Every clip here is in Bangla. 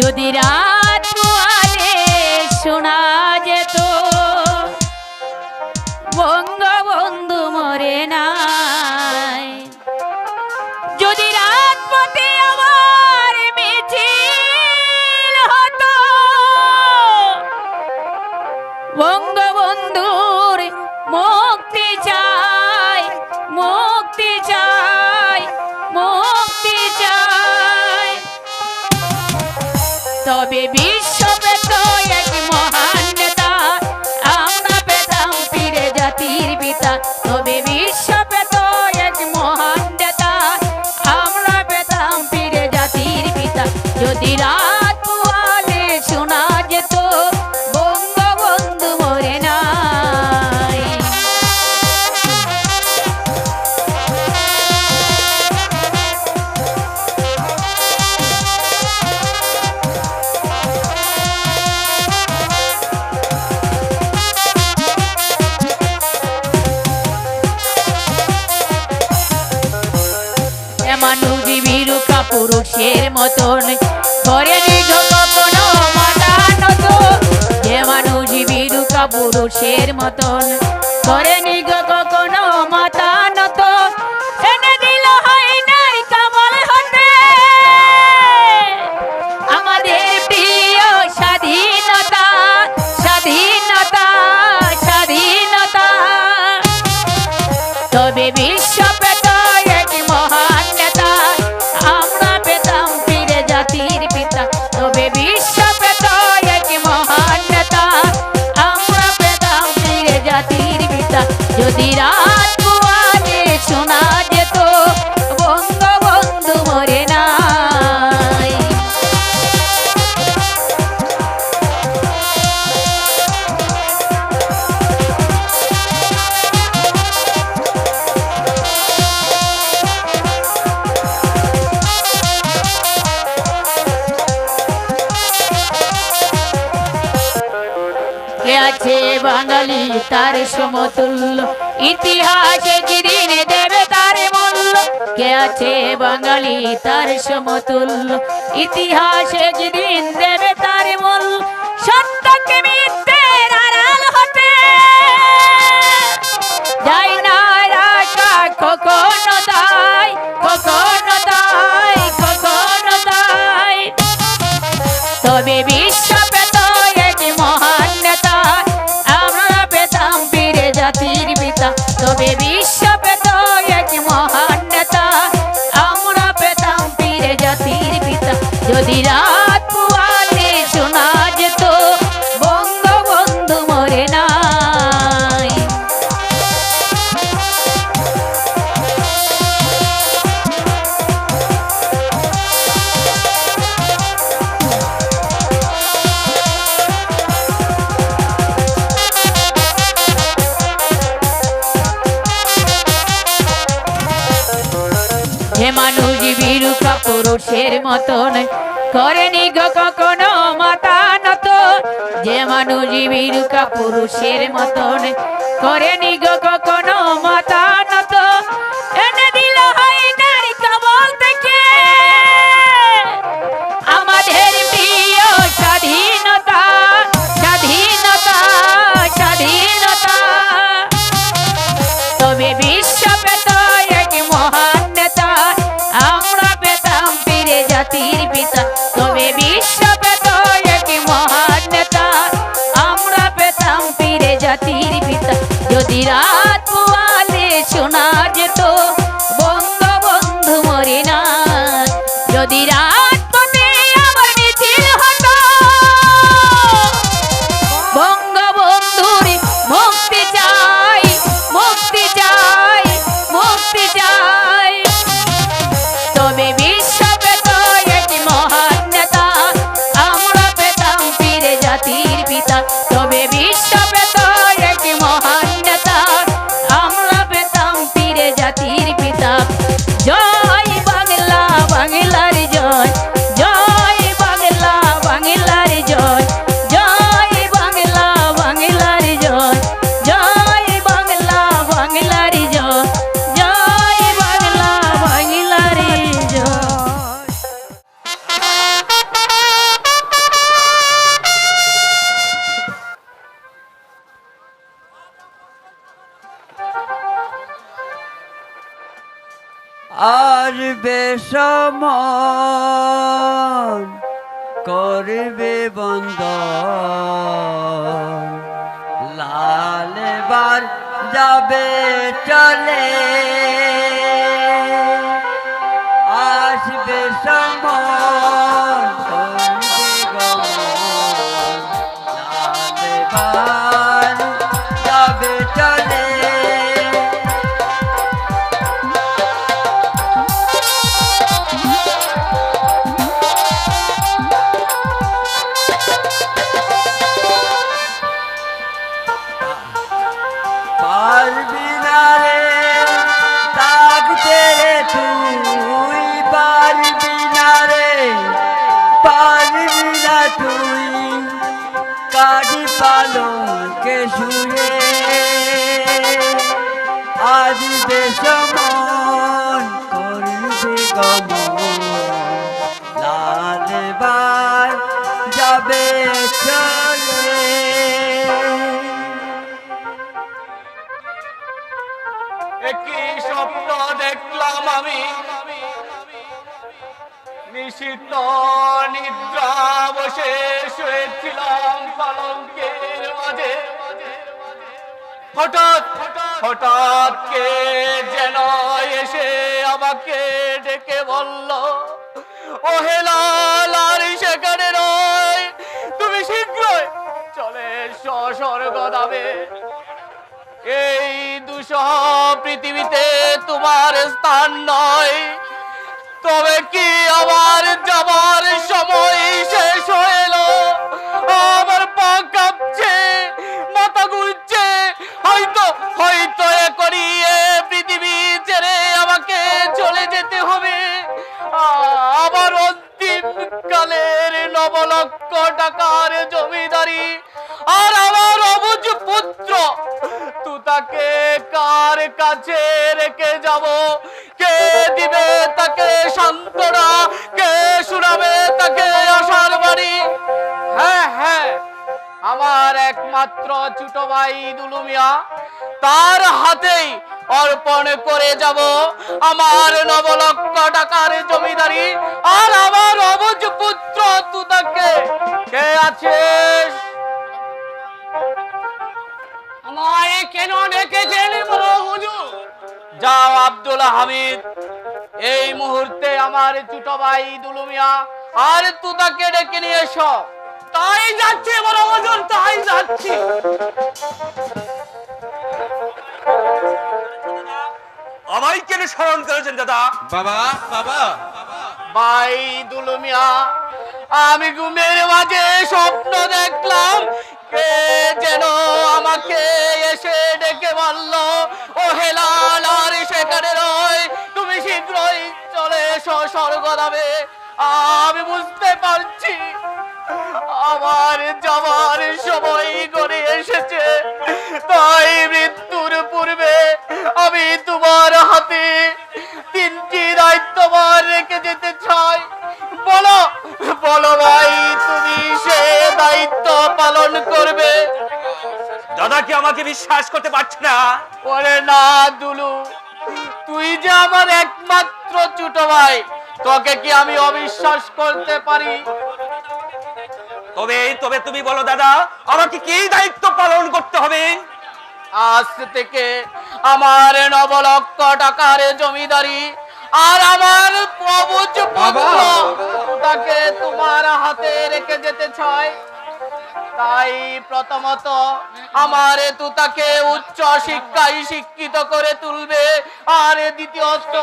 যদি রাত পোয়ালে শোনা যেত বঙ্গবন্ধু মরে নাই, যদি রাত পথে আমার মিছিল হতো বঙ্গবন্ধুর মুক্তি চাই, মুক্তি চাই, মুক্তি চাই। তবে বিশ্ব পেত এক মহান নেতা, আমরা পেতাম ফিরে জাতির পিতা। তবে বিশ্ব পেত এক মহান নেতা, আমরা পেতাম ফিরে জাতির পিতা। যদি রাত পোয়ালে শোনা যেত বঙ্গবন্ধু মরে নাই। মানুষীর পুরুষের মতন করে নিজ কখনো মাথা নত, যে মানুষীর পুরুষের মতন করে নিজ কখনো মাথা নত, এনে দিল হয় নাই কামাল হতে আমাদের প্রিয় স্বাধীনতা, স্বাধীনতা, স্বাধীনতা। তবে বিশ্ব পেত এক মহান নেতা, আমরা পেতাম ফিরে জাতির পিতা। তবে বিশ্ব পেত এক মহান নেতা, আমরা পেতাম ফিরে জাতির পিতা। যদি রাত পোয়ালে শোনা যেত বঙ্গবন্ধু মরে নাই। কে আছে বাঙালি তার সমতুল্য, ইতিহাসে যেদিন দেবে তার মূল্য। কে আছে বাঙালি তার সমতুল্য, ইতিহাসে যেদিন দেবে তার মূল্য। সত্যকে মিথ্যের আড়াল হতে যাই না রাখা কখনো তাই, কখনো তাই, কখনো তাই। তবে বিশ্ব পেত এক মহান নেতা, আমরা পেতাম ফিরে জাতির পিতা। তবে বিশ্ব পেত এক মহান নেতা, আমরা পেতাম ফিরে জাতির পিতা। যদি রাত পোয়ালে শোনা যেত বঙ্গবন্ধু মরে নাই। যে মানুষীর পুরুষের মতন করেনি গো কখনো মাথা নত, যে মানুষীর পুরুষের মতন করেনি গো কখনো মাথা নত, এনে দিল হয় নাই কাবল থেকে আমাদের প্রিয় স্বাধীনতা, স্বাধীনতা, স্বাধীনতা। তবে বিশ্ব পেত এক মহান নেতা, আমরা পেতাম ফিরে জাতির পিতা। তবে বিশ্ব পেত এক মহান নেতা, আমরা পেতাম ফিরে জাতির পিতা। যদি রাত পোয়ালে শোনা আসবে সমন করবে বন্ধন লাল এবার যাবে চলে আসবে সমন করবে গমন লাল এবার যাবে চলে পারবি না রে থাকতে রে তুই পারবি না রে পারবি না তুই কাঠি পালঙ্কে শুয়ে আসবে সমন করবে গমন লাল এবার যাবে চলে একই স্বপ্ন দেখলাম আমি নিশিত নিদ্রা বসে শুয়েছিলাম পালঙ্কের মাঝে হঠাৎ হঠাৎ কে যেন এসে আমাকে ডেকে বলল, ও হে লাল, আর সেখানে নয়, তুমি শীঘ্রই চলে এসো স্বর্গধামে। এই দুঃসহ পৃথিবীতে তোমার স্থান নয়। তবে কি আমার যাবার সময় শেষ হয়ে এলো? আমার পা কাঁপছে, মাথা ঘুরছে, হয়তো হয়তো এখনই এ পৃথিবী ছেড়ে আমাকে চলে যেতে হবে। আমার অন্তিম কালের 9 লক্ষ টাকার জমিদারি আর আমার অবুঝ পুত্র তুতাকে কার কাছে রেখে যাব? কে দিবে তাকে সান্ত্বনা? কে শোনাবে তাকে আশার বাণী? হ্যাঁ হ্যাঁ, আমার একমাত্র ছোট ভাই দুলু মিয়া, তার হাতেই অর্পণ করে যাব আমার 9 লক্ষ টাকার জমিদারি আর আমার অবুঝ পুত্র তুতাকে। কে আছিস? আমায় কেন ডেকেছেন বড় হুজুর? যাও আব্দুল হামিদ, এই মুহূর্তে আমার ছোট ভাই দুলু মিয়া আর তুতাকে ডেকে নিয়ে এসো। তাই যাচ্ছি বড় হুজুর, তাই যাচ্ছি। আমায় কেন স্মরণ করেছেন দাদা? বাবা বাবা ভাই দুলু মিয়া, আমি ঘুমের মাঝে স্বপ্ন দেখলাম কে যেন আমাকে এসে ডেকে বলল, ও হে লাল, আর সেখানে নয়, তুমি শীঘ্রই চলে এসো স্বর্গধামে। আমি বুঝতে পারছি আমার যাওয়ার সময় গড়ে এসেছে, তাই মৃত্যুর পূর্বে আমি তোমার হাতে 3টি দায়িত্বভার রেখে যেতে চাই। বলো বলো ভাই, তুমি সে দায়িত্ব পালন করবে? দাদা কি আমাকে বিশ্বাস করতে পারছে না? ওরে না দুলু, তুই যে আমার একমাত্র ছোট ভাই, তোকে কি আমি অবিশ্বাস করতে পারি? তবে তবে তুমি বলো দাদা, আমাকে কি দায়িত্ব পালন করতে হবে? আজ থেকে আমার 9 লক্ষ টাকার জমিদারি আর আমার অবুঝ পুত্র তাকে তোমার হাতে রেখে যেতে চাই। তাই প্রথমত আমার তুতাকে উচ্চ শিক্ষায় শিক্ষিত করে তুলবে, আর দ্বিতীয়ত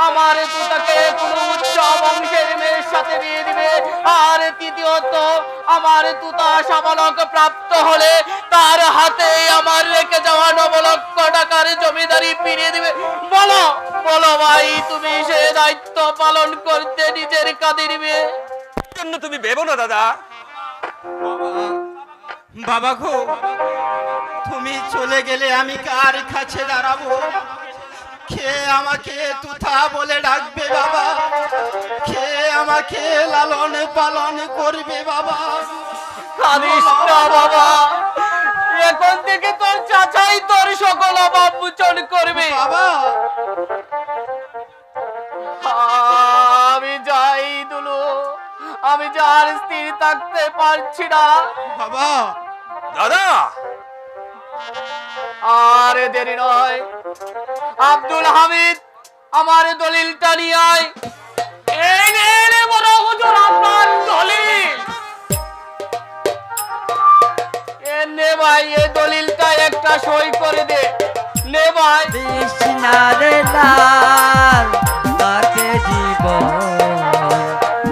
আমার তুতাকে কোনো উচ্চ বংশের মেয়ের সাথে বিয়ে দিবে, আর তৃতীয়ত আমার তুতা সাবালক প্রাপ্ত হলে তার হাতে আমার রেখে যাওয়া 9 লক্ষ টাকার জমিদারি ফিরিয়ে দিবে। বলো বলো ভাই, তুমি সে দায়িত্ব পালন করতে নিজের কাঁধে নিবে? জন্য তুমি ভেবো না দাদা। বাবা গো, তুমি চলে গেলে আমি কার কাছে দাঁড়াবো? কে আমাকে তুতা বলে ডাকবে বাবা? কে আমাকে লালন পালন করবে বাবা? কাঁদিস না বাবা, এখন থেকে তোর চাচাই তোর সকল অভাব মোচন করবে। বাবা আমি যে আর স্থির থাকতে পারছি না। বাবা দাদা আর দেরি নয়, আব্দুল হামিদ আমার দলিলটা নিয়ে আয়। এই নে বড় হুজুর আপনার দলিল। নে ভাই, এই দলিলটা একটা সই করে দে। নে ভাই। কৃষ্ণারে লাল তাকে জীবন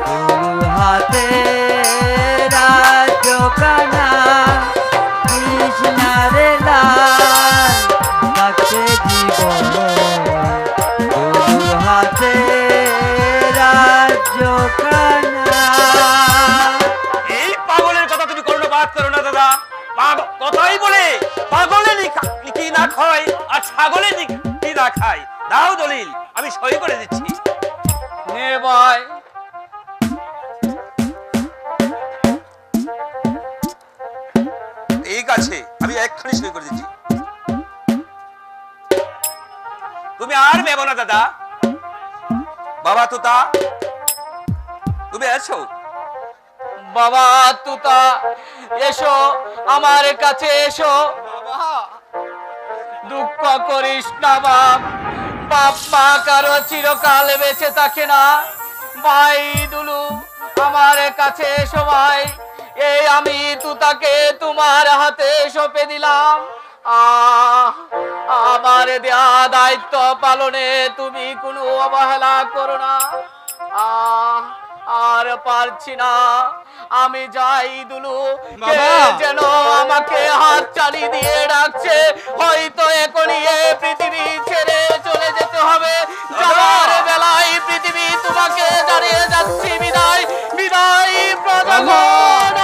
গুরু হাতে রাজ্য কানা। কৃষ্ণারে লাল তাকে জীবন গুরু হাতে রাজ্য কানা। এই পাগলের কথা তুমি কর্ণপাত করো না দাদা। কথাই বলে পাগলে কি না খায় আর ছাগলে কি না খায়। দাও দলিল, আমি সই করে দিচ্ছি। নে ভাই। ঠিক আছে, আমি এক্ষুনি সই করে দিচ্ছি। তুমি আর ভেবো না দাদা। বাবা তোতা, তুমি আছো? বাবা তুতা, এসো আমার কাছে এসো। দুঃখ করিস না বাপ, বাপ মা কারো চিরকাল বেঁচে থাকে না। ভাই দুলু, আমার কাছে এসো ভাই। এই আমি তুতাকে তোমার হাতে সঁপে দিলাম। আমার দেয়া দায়িত্ব পালনে তুমি কোনো অবহেলা করো না। আর পারছি না, আমি যাই দুলু। কে যেন আমাকে হাত চালিয়ে দিয়ে ডাকছে, হয়তো এখনই এ পৃথিবী ছেড়ে চলে যেতে হবে। যাওয়ার বেলায় পৃথিবী তোমাকে জানিয়ে যাচ্ছি বিদায়, বিদায় প্রজাগণ।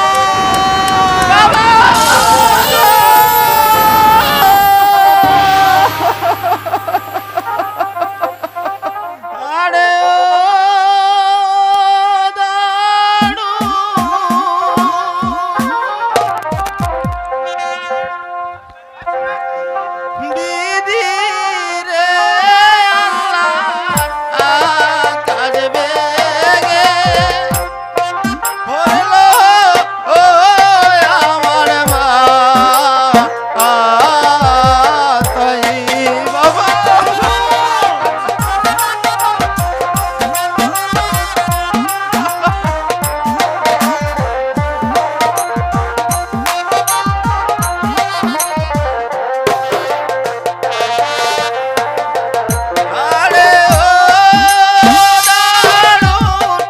আরে ও দাড়ু বিধি রে আল্লাহ কাজ বেগে হলো ও আমার মা তাই বাবা। আরে ও দারুণ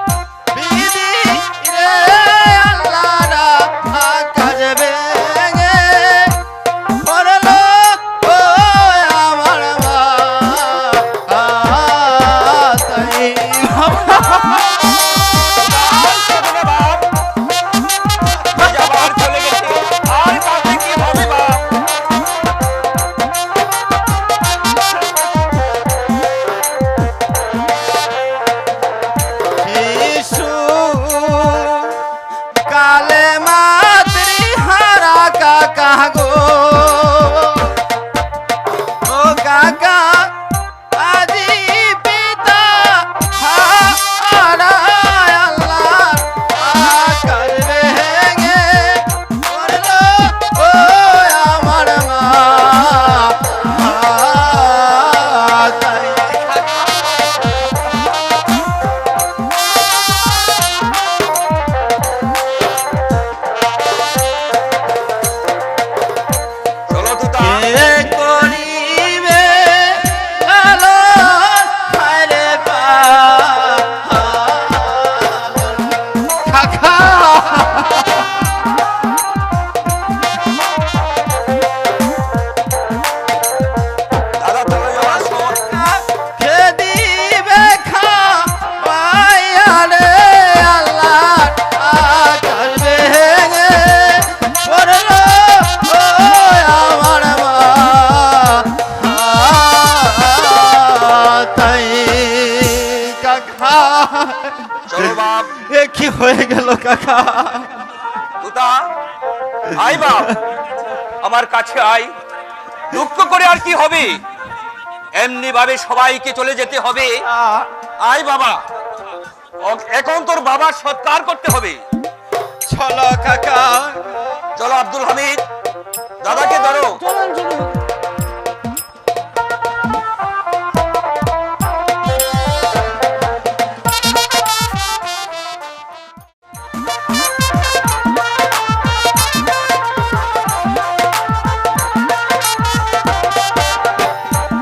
বিধি রে আল্লাহরা কাজ ভেঙে করলো ও আমার মা তাই আবার চলে গেছে, আর কাছে কি হবে বাপ? শিশু কালে মাতৃহারা কাকা গো ও কাকা আজি পিতা হারা আল্লাহ আকার ভেঙে করলো ও আমার মা তাই চলো তোতা। কে করিবে আলো হায়রে কাকা দাদা চলে যাওয়ার সময় কে দিবে খাওয়াইয়ারে আল্লাহ আকার ভেঙে পড়লো ও আমার মা তাই কাকা। চলো বাপ। এ কি হয়ে গেল কাকা? তোতা আয় বাপ, আমার কাছে আয়। দুঃখ করে আর কি হবে? এমনি ভাবে সবাইকে চলে যেতে হবে। আয় বাবা। এখন তোর বাবার সৎকার করতে হবে। চলো কাকা। চলো আব্দুল হামিদ, দাদাকে ধরো।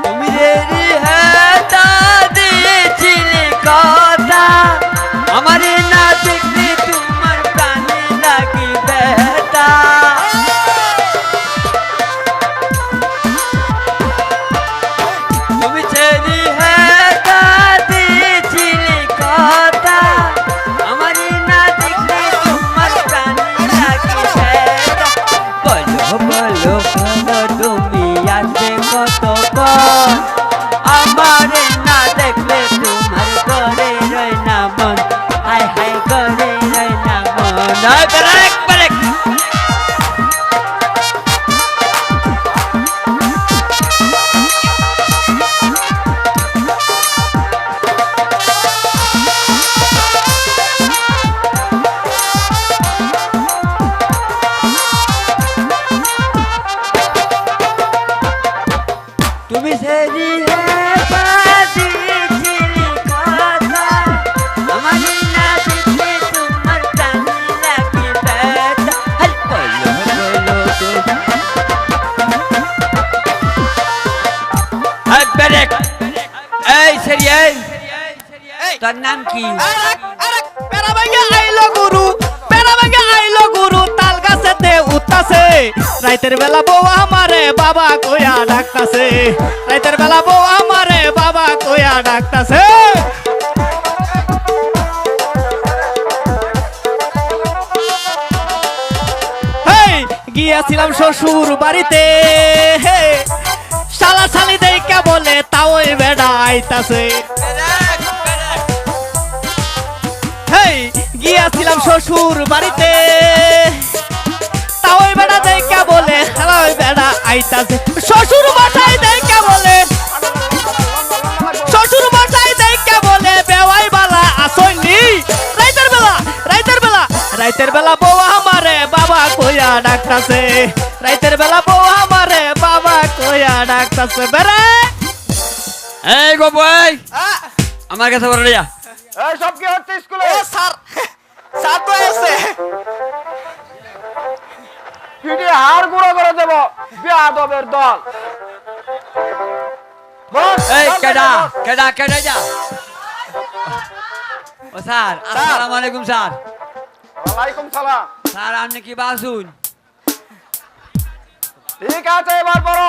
তুমি রেডি হাতা দিয়েছিলে কথা, আমারে না দেখলে তোমার প্রাণে লাগি ব্যথা। তুমি ছেড়ি হাতা দিয়েছিলে কথা, আমারে না দেখলে তোমার প্রাণে লাগি ব্যথা। বলো বলো বলো তুমি আছে কতক্ষণ, আমারে না দেখলে তোমার ঘরে রয় না মন, হায় হায় ঘরে রয় না মন। Break break. তুমি সেরি দিয়েছিলে কথা, আমারে না দেখলে তোমার প্রাণে লাগে ব্যথা। হাই বলো বলো তুমি। Hi break. এই সেরি এই, তোর নাম কি? রাইতের বেলা বউ আমারে বাবা কইয়া ডাকতাছে, রাইতের বেলা বউ আমারে বাবা কইয়া ডাকতাছে। হেই গিয়াছিলাম শ্বশুর বাড়িতে, শালা শালি দেইকা বলে তাও ওই বেড়া আইতাছে। হেই গিয়াছিলাম শ্বশুর বাড়িতে, তাও ওই বেড়া দেইকা বলে হ্যালো ওই বেড়া আইতাছে। শ্বশুর মশাই দেইকা বলে, শ্বশুর মশাই দেইকা বলে বেওয়াই বালা আসইনি। রাইতের বেলা রাইতের বেলা রাইতের বেলা বউ আমারে বাবা কইয়া ডাকতাছে, রাইতের বেলা বউ আমারে বাবা কইয়া ডাকতাছে। বেরে এই গো বই, আমার কাছে বড় যা। এই সব কি হচ্ছে স্কুলে? স্যার স্যার তো আছে। পিঠে হাড় গুঁড়ো করে দেবো বেয়াদবের দল। বস, এই বস, কেডা বস। কেডা কেডা যা। ও স্যার, আসসালামু আলাইকুম স্যার। ওয়ালাইকুম সালাম। স্যার আপনি কি বাসুন? ঠিক আছে এবার বড়।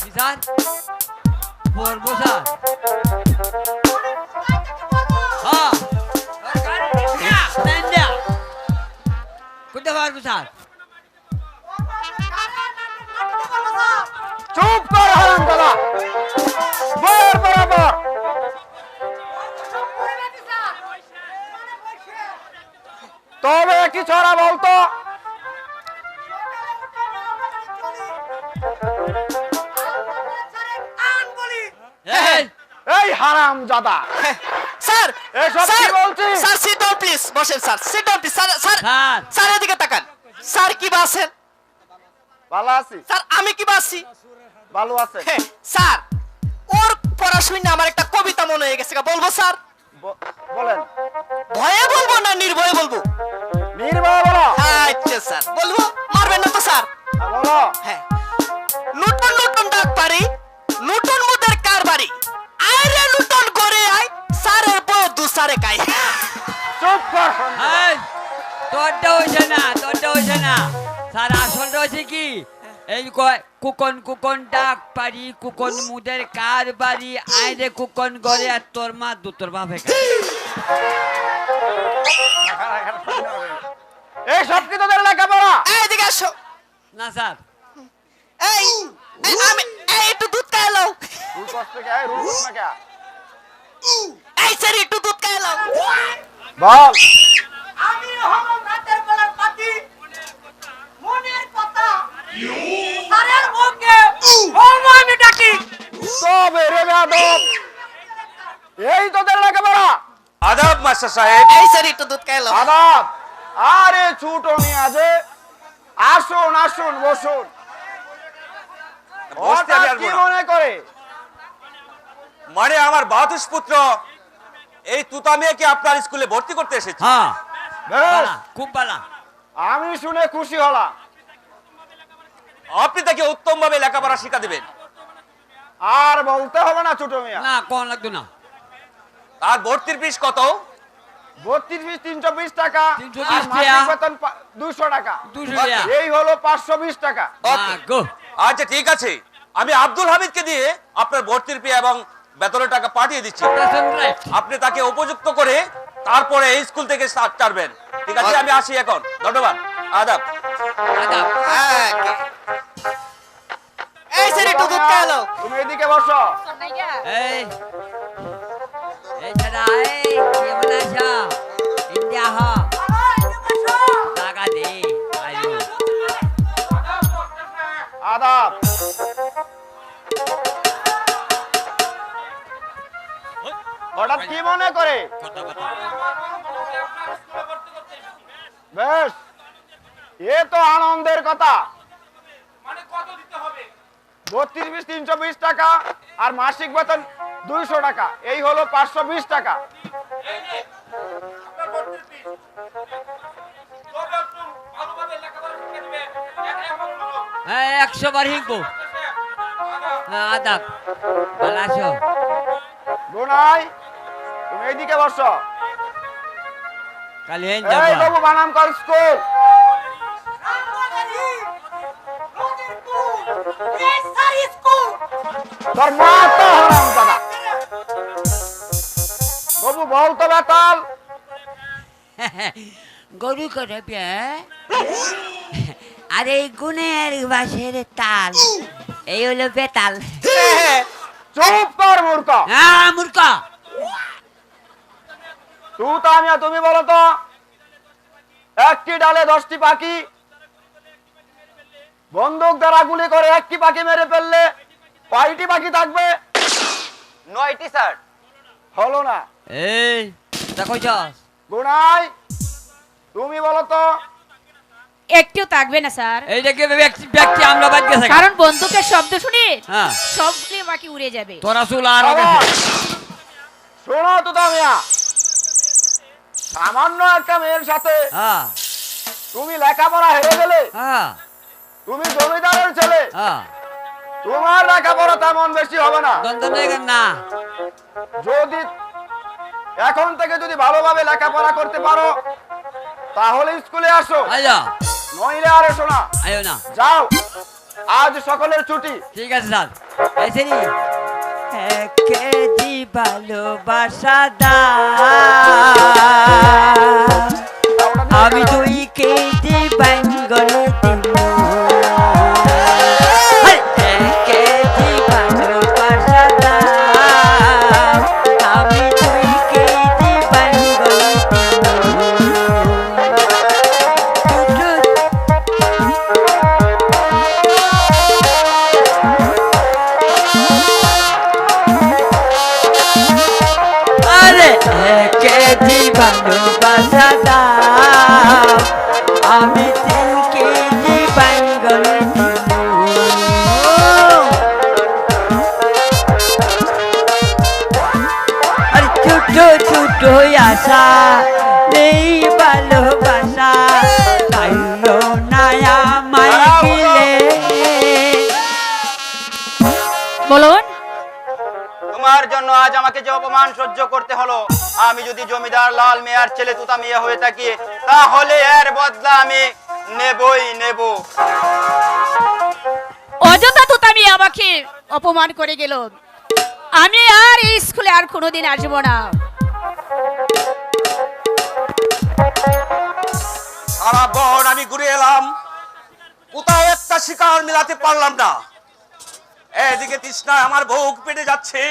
কি স্যার? পড়বো স্যার। হ্যাঁ কোথায় পারবো স্যার? চুপ কর হারাম দাদা। বর বরাবর। তবে কি ছড়া বলতো? এই, এই হারাম জাদা। স্যার এসব কি বলছিস? স্যার সিট ডাউন প্লিজ, বসেন sir, sit down please. Sir sir sir sir এদিকে তাকান। স্যার কি বাসেন? ভালো আছি। স্যার আমি কি বাসি? ভালো আছে। স্যার ওর পড়াশোনা আমার একটা কবিতা মনে হয়ে গেছে, বলবো স্যার? বলেন। ভয়ে বলবো না নির্ভয়ে বলবো? নির্ভয় বলো। আচ্ছা স্যার বলবো, মারবেন না তো স্যার? বলো। হ্যাঁ। লুটন লুটন ডাক পারি, লুটন মুদের কারবারি, আয় রে লুটন করে আয়, স্যারের বউ দুসারে কাই। চুপ কর। এই, তোরটা হইছে না, তোরটা হইছে না স্যার। আসলটা হচ্ছে কি, এই কয় কুকন কুকন ডাক পারি, কুকন মুদের কার বাড়ি, আয় রে কুকন গড়ে, আর তোর মা দু তোর বাপে খায়। এই সব কি তোদের লেখাপড়া? এদিকে আসো। না স্যার। এই আমি একটু দুধ খাইলো। রুল করতে কে? রুল করতে কে? এই স্যার একটু দুধ খাইলো। বল। আমি হলাম রাতের বেলার পাতি, মনের কথা সারের মুখে বলবো আমি ডাকি। তবে রে বেয়াদব, এই তোদের লেখাপড়া? মাস্টার সাহেব? এই স্যার একটু দুধ খাইলো। আদাব। আরে ছোট মিয়া যে, আসুন আসুন বসুন। বসতে আমি হঠাৎ আসবো কি না। মনে করে? মানে আমার বাতুস পুত্র এই তুতা মেয়েকে আপনার স্কুলে ভর্তি করতে এসেছে। হ্যাঁ বেশ, বালা, খুব বালা। আমি শুনে খুশি হলাম। আপনি তাকে উত্তম ভাবে লেখাপড়া শিক্ষা দিবেন। আর বলতে হবে না ছোট মিয়া। না কোন লাগতো না। তার ভর্তির ফিস কত? 32 320 টাকা, 320 আর মাসিক টাকা। বেতন 200 টাকা। 200 টাকা। এই হলো 520 টাকা। না গো। আচ্ছা ঠিক আছে, আমি আব্দুল হামিদকে দিয়ে আপনার ভর্তির ফি এবং বেতনের টাকা পাঠিয়ে দিচ্ছি। রাইট। আপনি তাকে উপযুক্ত করে তারপরে এই স্কুল থেকে ছাড়বেন। ঠিক আছে, আমি আসি এখন। ধন্যবাদ। আদাব। আদাব। এই স্যার একটু দুধ খাইলো। তুমি এদিকে বসো। এই এই ছাড়া এই কেমন আছো? ইন্ডিয়া হ টাকা দে আইলো। আদাব। হঠাৎ কি মনে করে? বেশ, এ তো আনন্দের কথা। 32 320 টাকা আর মাসিক বেতন 200 টাকা, এই হলো 520 টাকা। হ্যাঁ 100 বার হিংবো। আদাব। ভালো আছো? গুনাই, তুমি এইদিকে বসো। কালি হেন এই যাবো। বাবু বানাম কর স্কুল। তোর মা তো হারাম দাদা। বাবু বল তো বেতাল। গরু করে বে আরে গুণের বাসের তাল এই হলো বেতাল। চুপ কর মূর্খ। হ্যাঁ মূর্খ। তুমি বলো তো, একটি ডালে 10টি পাখি, বন্দুক দ্বারা গুলি করে একটি পাখি মেরে ফেললে কয়টি পাখি থাকবে? 9টি স্যার। হলো না। এই দেখো যাস। গুনাই, তুমি বলো তো। একটু থাকবে না স্যার, এই দেখে ব্যক্তি আমরা বাদ গেছে। কারণ বন্দুকের শব্দ শুনে হ্যাঁ সবগুলি বাকি উড়ে যাবে। তোরা চুল আর আবার, শোনো তো তামিয়া, সামান্য একটা মেয়ের সাথে হ্যাঁ তুমি লেখাপড়া হেরে গেলে, হ্যাঁ তুমি জমিদারের ছেলে, হ্যাঁ তোমার লেখাপড়া তেমন বেশি হবে না। দ্বন্দ্ব নেই না। যদি এখন থেকে যদি ভালোভাবে লেখাপড়া করতে পারো তাহলে স্কুলে আসো, আইলো নইলে আর এসো না। আইও না। যাও, আজ সকলের ছুটি। ঠিক আছে স্যার। এই সেরি এক কেজি ভালোবাসা দাও, আমি 2 কেজি বেঙ্গল দিব। এক কেজি ভালোবাসা দাও, আমি 2 কেজি বেঙ্গল আরে এক কেজি ভালোবাসা দাও, আমি 3 কেজি বেঙ্গল দিব। আর ছোট ছোট আশা নেই ভালোবাসা, তাইও না আমায় দিলে। বলুন। তোমার জন্য আজ আমাকে যে অপমান সহ্য করতে হলো, আমি যদি জমিদার লাল মিয়ার ছেলে তুতা মিয়া হয়ে থাকি তাহলে এর বদলা আমি নেবই নেব। অযথা তো তুমি আমাকে অপমান করে গেল, আমি আর এই স্কুলে আর কোনোদিন আসবো না। সারা বন আমি ঘুরে এলাম, কোথাও একটা শিকার মিলাতে পারলাম না। এদিকে তৃষ্ণায় আমার বুক পেটে যাচ্ছে,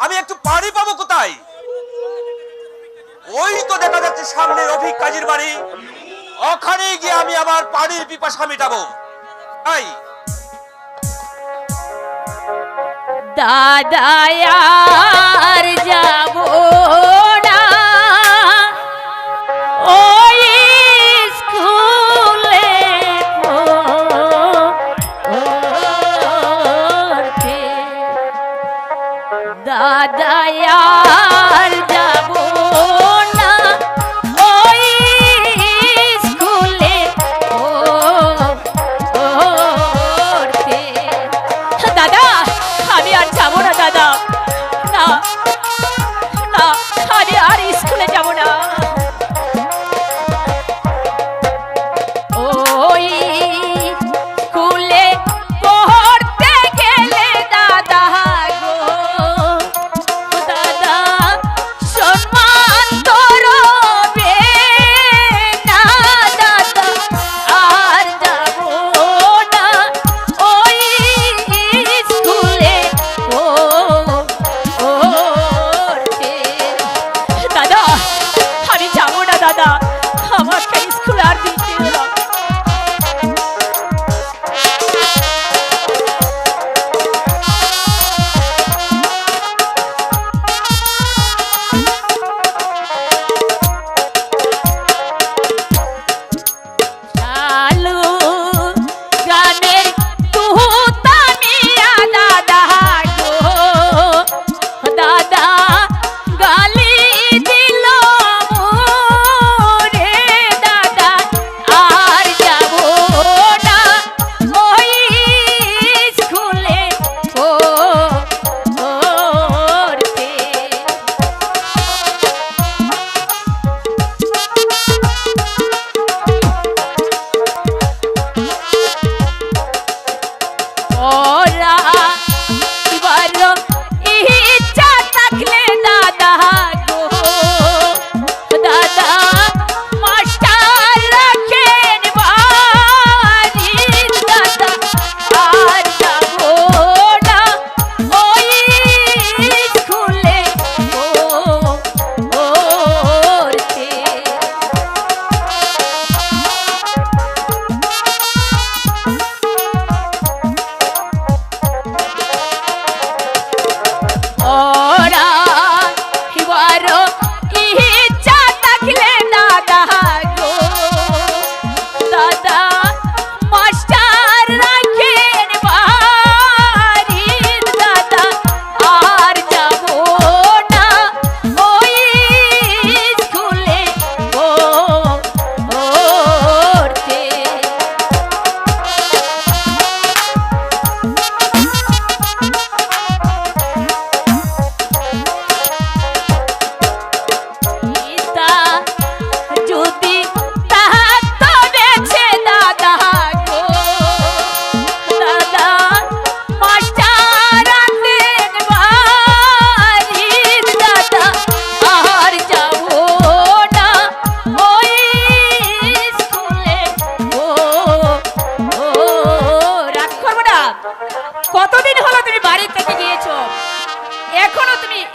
আমি একটু পানি পাবো কোথায়? ওই তো দেখা যাচ্ছে সামনে রফিক কাজীর বাড়ি, ওখানে গিয়ে আমি আবার পানির পিপাসা মেটাবো। তাই দাদা আর যাব না,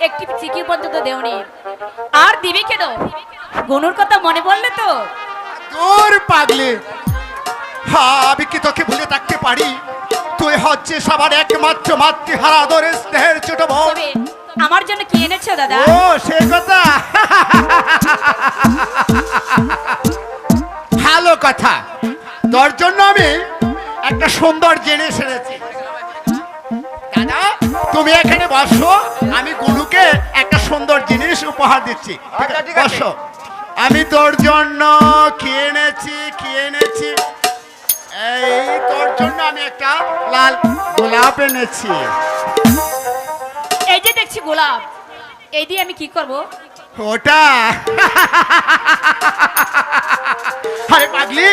একটি চিকি পর্যন্ত দেওনি, আর দিবি কেন? গনুর কথা মনে পড়লে তো? তোর পাগলি, হ্যাঁ আমি কি তোকে ভুলে থাকতে পারি? তুই হচ্ছিস আমার একমাত্র মাতৃহারা আদরের স্নেহের ছোট বোন। তবে আমার জন্য কি এনেছো দাদা? ও সে কথা, ভালো কথা। তোর জন্য আমি একটা সুন্দর জিনিস এনেছি। দাদা তুমি এখানে বসো, আমি গুরুকে একটা সুন্দর জিনিস উপহার দিচ্ছি। আচ্ছা, ঠিক আছে। বসো। আমি তোর জন্য কি এনেছি, এই তোর জন্য আমি একটা লাল গোলাপ এনেছি। এই যে দেখছি গোলাপ, এই দিয়ে আমি কি করব? ওটা আরে পাগলি,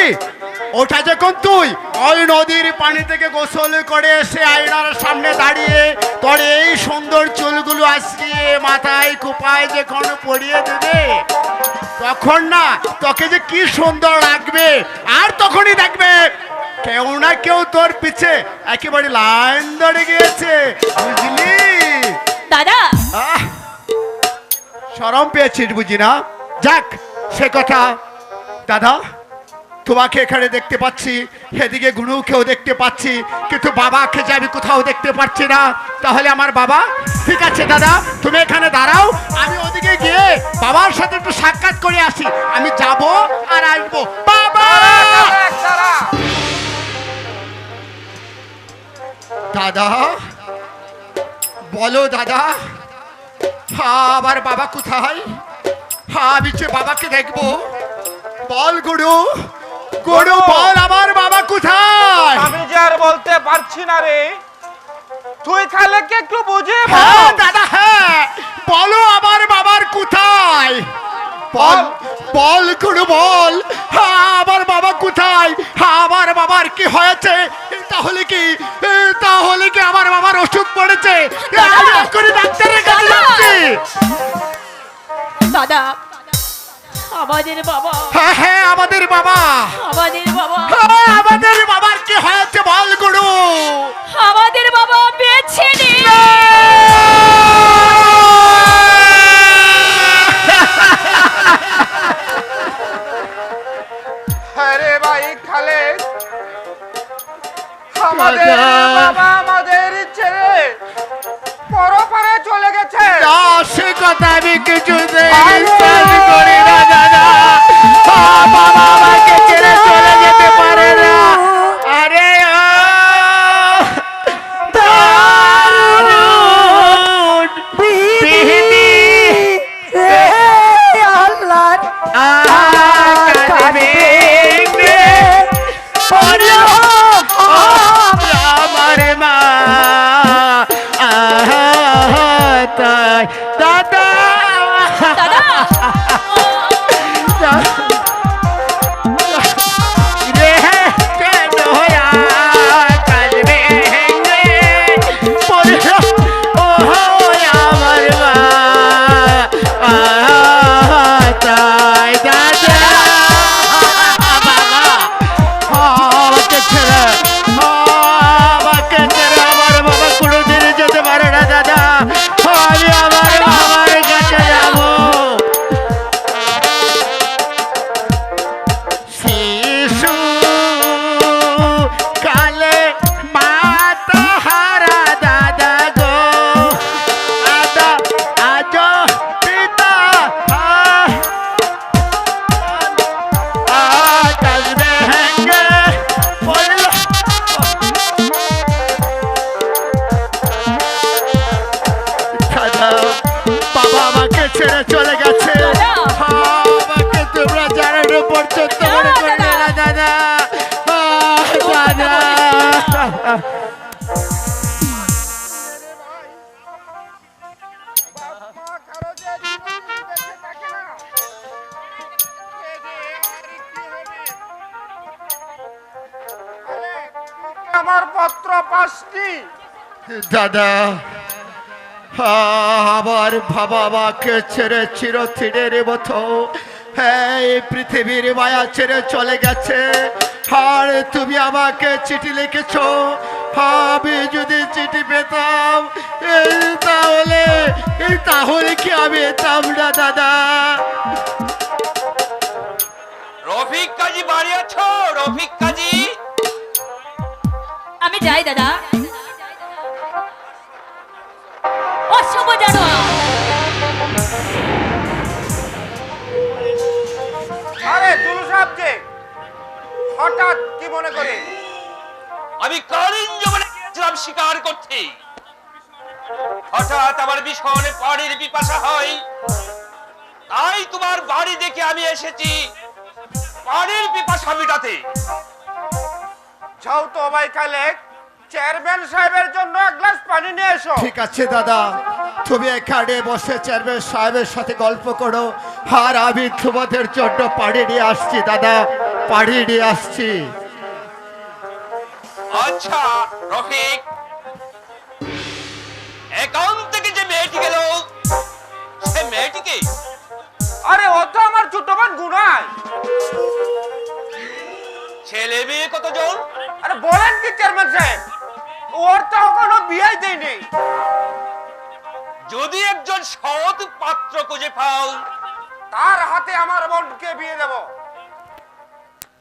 ওটা যখন তুই ওই নদীর পানি থেকে গোসল করে এসে আয়নার সামনে দাঁড়িয়ে তোর এই সুন্দর চুলগুলো আজকিয়ে মাথায় কুপায় যখন পরিয়ে দেবে, তখন না তোকে যে কি সুন্দর লাগবে। আর তখনই দেখবে কেউ না কেউ তোর পিছে একেবারে লাইন ধরে গিয়েছে, বুঝলি? দাদা আহ, শরম পেয়েছিস বুঝি না? যাক সে কথা। দাদা তোমাকে এখানে দেখতে পাচ্ছি, এদিকে গুরুকেও দেখতে পাচ্ছি, কিন্তু বাবাকে যে আমি কোথাও দেখতে পাচ্ছি না। তাহলে আমার বাবা? ঠিক আছে দাদা তুমি এখানে দাঁড়াও, আমি ওদিকে গিয়ে বাবার সাথে একটু সাক্ষাৎ করে আসি। আমি যাব আর আসবো। বাবা! দাদা বলো দাদা, হ্যাঁ আমার বাবা কোথায়? হ্যাঁ আমি যে বাবাকে দেখবো। বল গুরু, গুরু বল আমার বাবা কোথায়? আমি যে আর বলতে পারছি না রে, তুই খালেকে একটু বুঝে হ্যাঁ দাদা, হ্যাঁ বলো আমার বাবার কোথায়? বল বল গুরু বল, হ্যাঁ আমার বাবা কোথায়? হ্যাঁ আমার বাবার কি হয়েছে? তাহলে কি আমার বাবার অসুখ পড়েছে? আমি এক্ষুনি ডাক্তারের কাছে যাচ্ছি। দাদা আমাদের বাবা, হ্যাঁ হ্যাঁ আমাদের বাবা, আমাদের বাবা, হ্যাঁ, আমাদের বাবার কি হয়েছে বল গুরু? আমাদের বাবা বেঁচে নেই। আরে ভাই খালেদ, আমাদের বাবা আমাদের ছেড়ে পরপারে চলে গেছে। না, সে কথা আমি কিছুতেই বিশ্বাস করি না দাদা। বাবা আমাকে ছেড়ে চলে যেতে পারে না। আরে দারুণ বিহিনি কাঁদবে আমার মা। তাই দাদা দাদা রে কেন কাঁদবে ও আমার মা। তাই দাদা আমাকে ছেড়ে আমার বাবা কোনোদিন যেতে পারে না দাদা। আমি আমার বাবার কাছে যাব। শিশু কালে মাতা হারা দাদা গো, দাদা আজ পিতা কালবে হেঙ্গে বলল। দাদা বাবা আমাকে ছেড়ে চলে গেছে। দাদা। আমাকে তোমরা জানানো পর্যন্ত মনে করবে না দাদা। দাদা আমার পত্র পাসনি। দাদা আবার বাবা আমাকে ছেড়ে চিরদিনের মতো এই পৃথিবীর মায়া ছেড়ে চলে গেছে। আর তুমি আমাকে চিঠি লিখেছো, আমি যদি চিঠি পেতাম তাহলে কি আমি এতাম না দাদা? রফিক কাজী বাড়ি আছো? রফিক কাজী, আমি যাই দাদা। অশুভ জানোয়ার, আরে দুলু সাহেব যে হঠাৎ কি মনে করে? আমি কালিন জঙ্গলে গিয়েছিলাম শিকার করতে। হঠাৎ আমার ভীষণ পানির পিপাসা হয়, তাই তোমার বাড়ি দেখে আমি এসেছি পানির পিপাসা মেটাতে। যাও তো ভাই খালেক, চেয়ারম্যান সাহেবের জন্য এক গ্লাস পানি নিয়ে এসো। ঠিক আছে দাদা, তুমি এখানে বসে চেয়ারম্যান সাহেবের সাথে গল্প করো, আর আমি তোমাদের জন্য পানি নিয়ে আসছি দাদা, পানি নিয়ে আসছি। আচ্ছা রফিক, একাউন্ট থেকে যে মেয়েটি গেল সে মেয়েটিকে? আরে ও তো আমার ছোট বোন গুনাই। ছেলে মেয়ে কতজন? আরে বলেন কি চেয়ারম্যান সাহেব, ওর তো কোনো বিয়ে দেয়নি। যদি একজন সৎ পাত্র খুঁজে পাও তার হাতে আমার বোনকে বিয়ে দেব।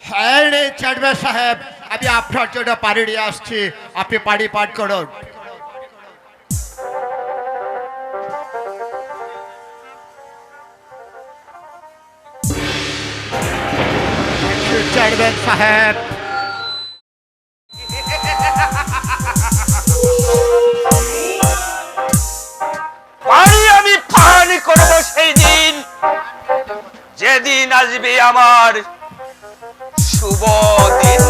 হ্যাঁ রে চেয়ারম্যান সাহেব, আমি আপনার জন্য পানি নিয়ে আসছি, আপনি পানি পান করুন। চেয়ারম্যান সাহেব, পানি আমি পানি করব সেই দিন, যেদিন আসবে আমার শুভ দিন।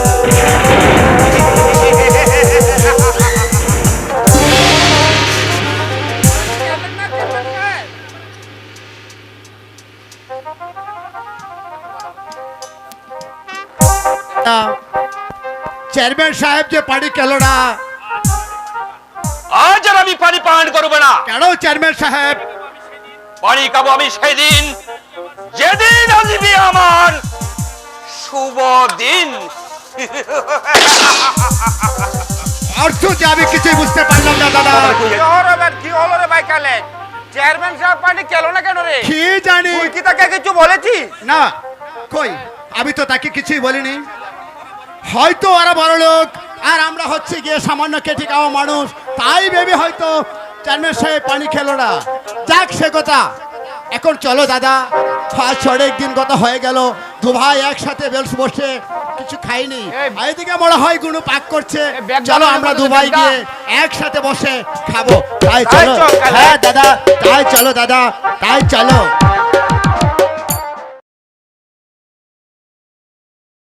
চেয়ারম্যান সাহেব যে পানি খেলো না, আজ আর আমি পানি পান করবো না। কেন চেয়ারম্যান সাহেব? পানি খাবো আমি সেদিন, যেদিন আসবে আমার শুভ দিন। অর্থ যে আমি কিছুই বুঝতে পারলাম না দাদা। কি হলো রে ভাই খালেক? চেয়ারম্যান সাহেব পানি খেলো না কেন রে? কি জানি, তুই কি তাকে কিছু বলেছিস? না কই, আমি তো তাকে কিছুই বলিনি। হয়তো ওরা বড় লোক আর আমরা হচ্ছে গিয়ে সামান্য কেটে খাওয়া মানুষ, তাই ভেবে হয়তো চেয়ারম্যান সাহেব পানি খেলো না। যাক সে কথা, এখন চলো দাদা, আজ অনেক দিন কথা হয়ে গেল, দু ভাই একসাথে বেশ বসে কিছু খাইনি। এইদিকে মনে হয় কোনো পাক করছে, চলো আমরা দু ভাই গিয়ে একসাথে বসে খাবো। তাই চলো। হ্যাঁ দাদা, তাই চলো দাদা, তাই চলো।